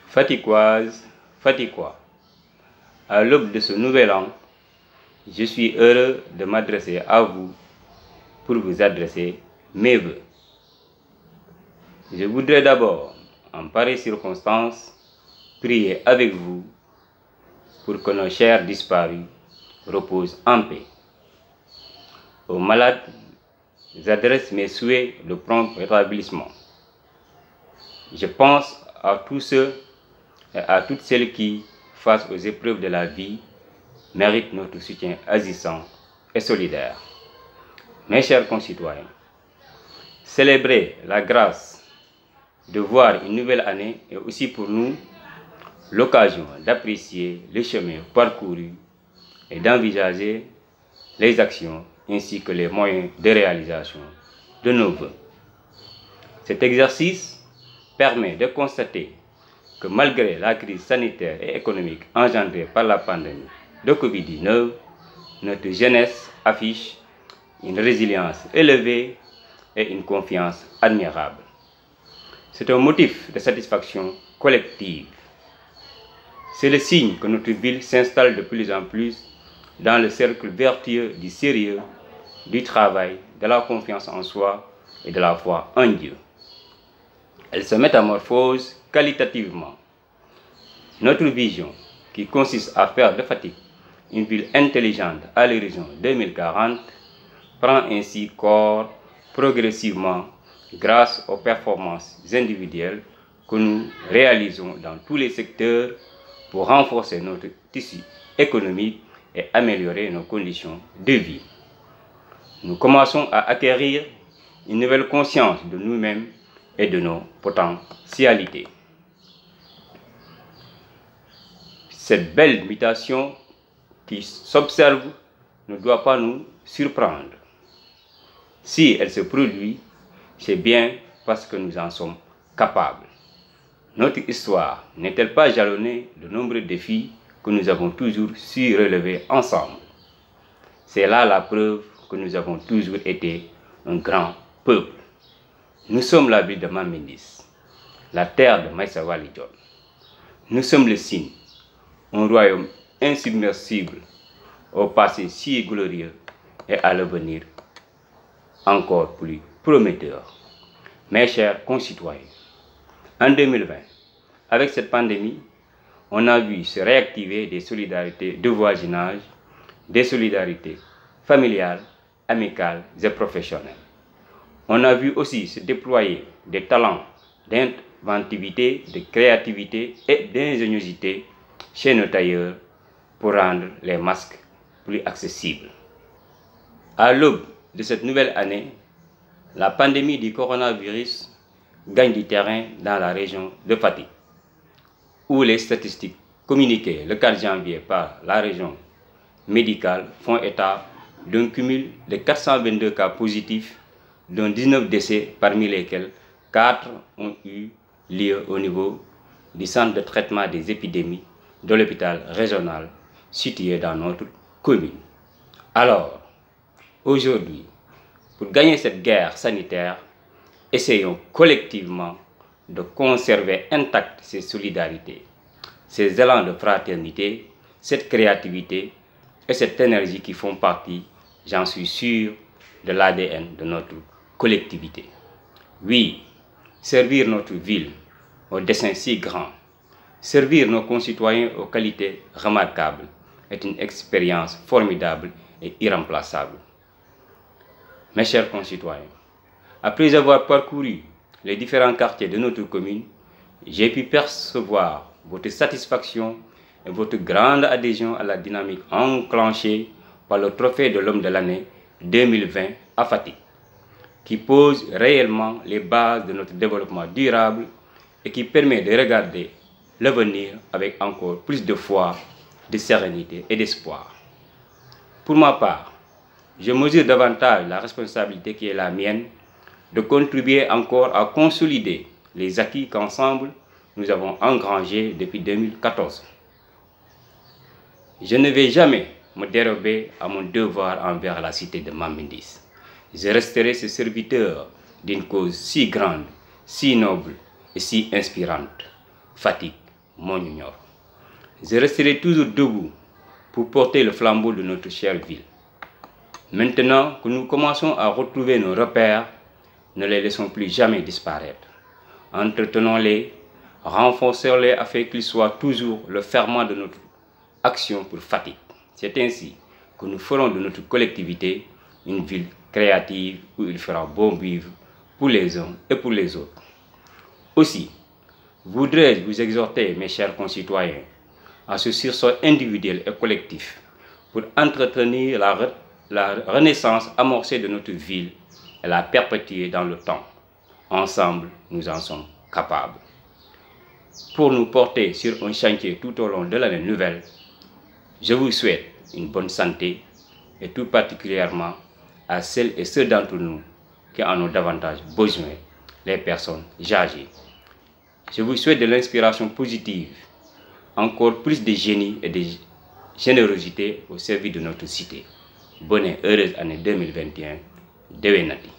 Faticoises, Faticois, à l'aube de ce nouvel an, je suis heureux de m'adresser à vous pour vous adresser mes vœux. Je voudrais d'abord, en pareille circonstance, prier avec vous pour que nos chers disparus reposent en paix. Aux malades, j'adresse mes souhaits de prompt rétablissement. Je pense à tous ceux et à toutes celles qui, face aux épreuves de la vie, méritent notre soutien agissant et solidaire. Mes chers concitoyens, célébrer la grâce de voir une nouvelle année est aussi pour nous l'occasion d'apprécier les chemins parcourus et d'envisager les actions ainsi que les moyens de réalisation de nos vœux. Cet exercice permet de constater que malgré la crise sanitaire et économique engendrée par la pandémie de Covid-19, notre jeunesse affiche une résilience élevée et une confiance admirable. C'est un motif de satisfaction collective. C'est le signe que notre ville s'installe de plus en plus dans le cercle vertueux du sérieux, du travail, de la confiance en soi et de la foi en Dieu. Elle se métamorphose qualitativement. Notre vision, qui consiste à faire de Fatick une ville intelligente à l'horizon 2040, prend ainsi corps progressivement grâce aux performances individuelles que nous réalisons dans tous les secteurs pour renforcer notre tissu économique et améliorer nos conditions de vie. Nous commençons à acquérir une nouvelle conscience de nous-mêmes et de nos potentialités. Cette belle mutation qui s'observe ne doit pas nous surprendre. Si elle se produit, c'est bien parce que nous en sommes capables. Notre histoire n'est-elle pas jalonnée de nombreux défis que nous avons toujours su relever ensemble? C'est là la preuve que nous avons toujours été un grand peuple. Nous sommes la ville de Mamindis, la terre de Maïssa Wali Dione. Nous sommes le Sine, un royaume insubmersible, au passé si glorieux et à l'avenir encore plus prometteur. Mes chers concitoyens, en 2020, avec cette pandémie, on a vu se réactiver des solidarités de voisinage, des solidarités familiales, amicales et professionnelles. On a vu aussi se déployer des talents d'inventivité, de créativité et d'ingéniosité chez nos tailleurs pour rendre les masques plus accessibles. À l'aube de cette nouvelle année, la pandémie du coronavirus gagne du terrain dans la région de Fatick, où les statistiques communiquées le 4 janvier par la région médicale font état d'un cumul de 422 cas positifs, dont 19 décès, parmi lesquels 4 ont eu lieu au niveau du centre de traitement des épidémies de l'hôpital régional situé dans notre commune. Alors, aujourd'hui, pour gagner cette guerre sanitaire, essayons collectivement de conserver intactes ces solidarités, ces élans de fraternité, cette créativité et cette énergie qui font partie, j'en suis sûr, de l'ADN de notre collectivité. Oui, servir notre ville au dessein si grand, servir nos concitoyens aux qualités remarquables est une expérience formidable et irremplaçable. Mes chers concitoyens, après avoir parcouru les différents quartiers de notre commune, j'ai pu percevoir votre satisfaction et votre grande adhésion à la dynamique enclenchée par le trophée de l'homme de l'année 2020 à Fatick, qui pose réellement les bases de notre développement durable et qui permet de regarder l'avenir avec encore plus de foi, de sérénité et d'espoir. Pour ma part, je mesure davantage la responsabilité qui est la mienne de contribuer encore à consolider les acquis qu'ensemble nous avons engrangés depuis 2014. Je ne vais jamais me dérober à mon devoir envers la cité de Mamindis. Je resterai ce serviteur d'une cause si grande, si noble et si inspirante. Fatick, mon junior. Je resterai toujours debout pour porter le flambeau de notre chère ville. Maintenant que nous commençons à retrouver nos repères, ne les laissons plus jamais disparaître. Entretenons-les, renforçons-les afin qu'ils soient toujours le ferment de notre action pour Fatick. C'est ainsi que nous ferons de notre collectivité une ville créative où il fera bon vivre pour les uns et pour les autres. Aussi, voudrais-je vous exhorter, mes chers concitoyens, à ce sursaut individuel et collectif pour entretenir la renaissance amorcée de notre ville et la perpétuer dans le temps. Ensemble, nous en sommes capables. Pour nous porter sur un chantier tout au long de l'année nouvelle, je vous souhaite une bonne santé et tout particulièrement à celles et ceux d'entre nous qui en ont davantage besoin, les personnes âgées. Je vous souhaite de l'inspiration positive, encore plus de génie et de générosité au service de notre cité. Bonne et heureuse année 2021. Dewenati.